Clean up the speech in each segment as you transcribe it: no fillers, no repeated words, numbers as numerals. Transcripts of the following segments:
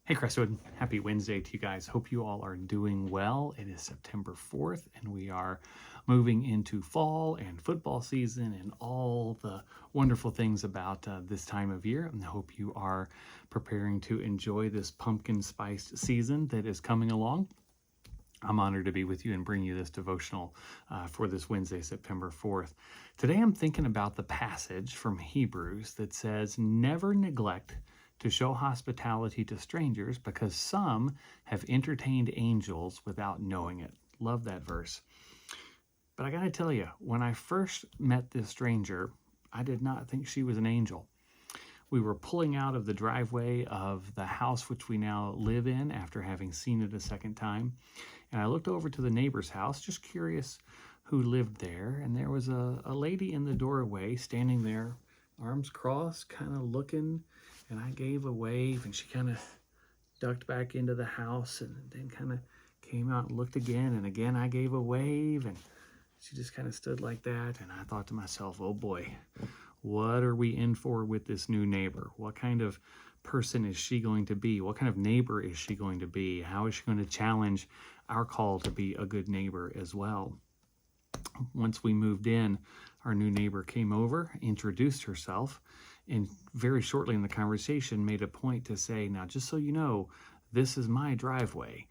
Hey Crestwood, happy Wednesday to you guys. Hope you all are doing well. It is September 4th and we are moving into fall and football season and all the wonderful things about this time of year. And I hope you are preparing to enjoy this pumpkin spiced season that is coming along. I'm honored to be with you and bring you this devotional for this Wednesday, September 4th. Today I'm thinking about the passage from Hebrews that says, "Never neglect to show hospitality to strangers because some have entertained angels without knowing it." Love that verse. But I got to tell you, when I first met this stranger, I did not think she was an angel. We were pulling out of the driveway of the house which we now live in after having seen it a second time. And I looked over to the neighbor's house, just curious who lived there. And there was a lady in the doorway standing there, arms crossed, kind of looking. And I gave a wave and she kind of ducked back into the house and then kind of came out and looked again. And again, I gave a wave and she just kind of stood like that. And I thought to myself, oh boy, what are we in for with this new neighbor? What kind of person is she going to be? What kind of neighbor is she going to be? How is she going to challenge our call to be a good neighbor as well? Once we moved in, our new neighbor came over, introduced herself, and very shortly in the conversation made a point to say, "Now, just so you know, this is my driveway.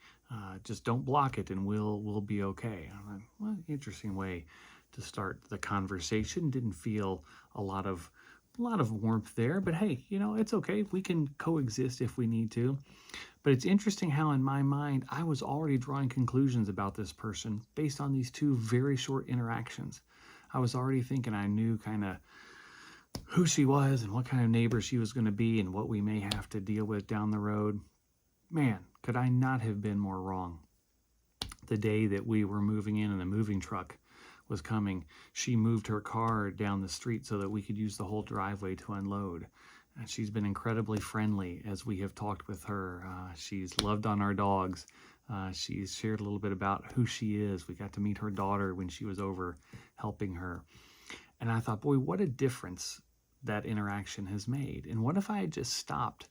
Just don't block it and we'll be okay." I'm like, well, interesting way to start the conversation. Didn't feel a lot of warmth there, but hey, it's okay. We can coexist if we need to. But it's interesting how in my mind, I was already drawing conclusions about this person based on these two very short interactions. I was already thinking I knew kind of who she was and what kind of neighbor she was going to be and what we may have to deal with down the road. Man, could I not have been more wrong? The day that we were moving in and the moving truck was coming, she moved her car down the street so that we could use the whole driveway to unload. And she's been incredibly friendly as we have talked with her. She's loved on our dogs. She's shared a little bit about who she is. We got to meet her daughter when she was over helping her. And I thought, boy, what a difference that interaction has made. And what if I had just stopped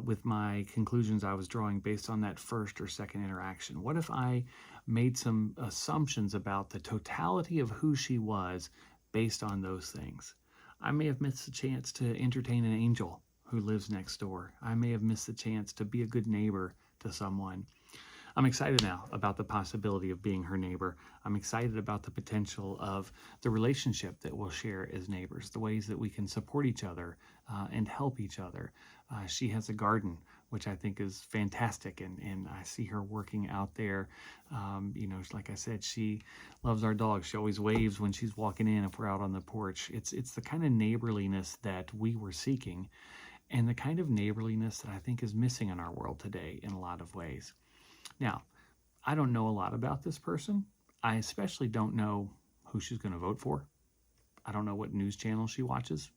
with my conclusions I was drawing based on that first or second interaction? What if I made some assumptions about the totality of who she was based on those things? I may have missed the chance to entertain an angel who lives next door. I may have missed the chance to be a good neighbor to someone. I'm excited now about the possibility of being her neighbor. I'm excited about the potential of the relationship that we'll share as neighbors, the ways that we can support each other and help each other. She has a garden, which I think is fantastic, and I see her working out there. Like I said, she loves our dog. She always waves when she's walking in if we're out on the porch. It's the kind of neighborliness that we were seeking, and the kind of neighborliness that I think is missing in our world today in a lot of ways. Now, I don't know a lot about this person. I especially don't know who she's going to vote for. I don't know what news channel she watches.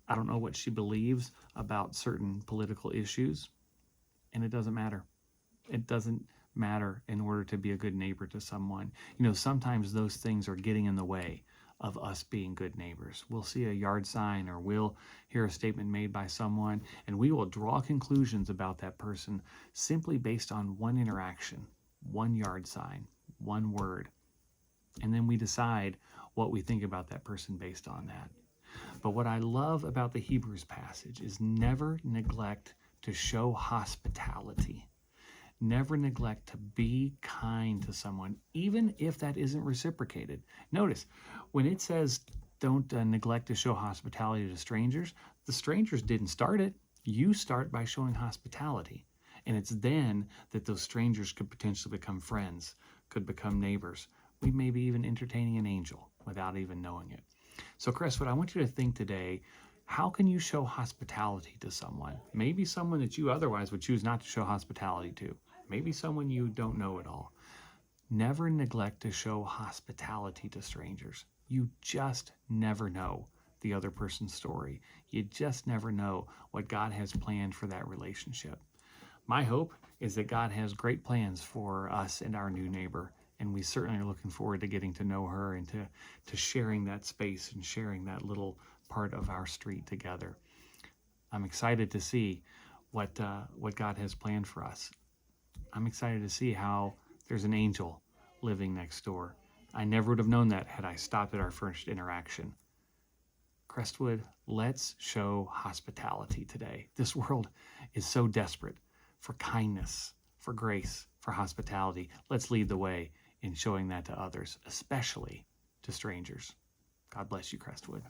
I don't know what she believes about certain political issues. And it doesn't matter. It doesn't matter in order to be a good neighbor to someone. Sometimes those things are getting in the way of us being good neighbors. We'll see a yard sign or we'll hear a statement made by someone and we will draw conclusions about that person simply based on one interaction, one yard sign, one word. And then we decide what we think about that person based on that. But what I love about the Hebrews passage is never neglect to show hospitality. Never neglect to be kind to someone, even if that isn't reciprocated. Notice, when it says don't neglect to show hospitality to strangers, the strangers didn't start it. You start by showing hospitality. And it's then that those strangers could potentially become friends, could become neighbors. We may be even entertaining an angel without even knowing it. So, Chris, what I want you to think today, how can you show hospitality to someone? Maybe someone that you otherwise would choose not to show hospitality to. Maybe someone you don't know at all. Never neglect to show hospitality to strangers. You just never know the other person's story. You just never know what God has planned for that relationship. My hope is that God has great plans for us and our new neighbor, and we certainly are looking forward to getting to know her and to sharing that space and sharing that little part of our street together. I'm excited to see what God has planned for us. I'm excited to see how there's an angel living next door. I never would have known that had I stopped at our first interaction. Crestwood, let's show hospitality today. This world is so desperate for kindness, for grace, for hospitality. Let's lead the way in showing that to others, especially to strangers. God bless you, Crestwood.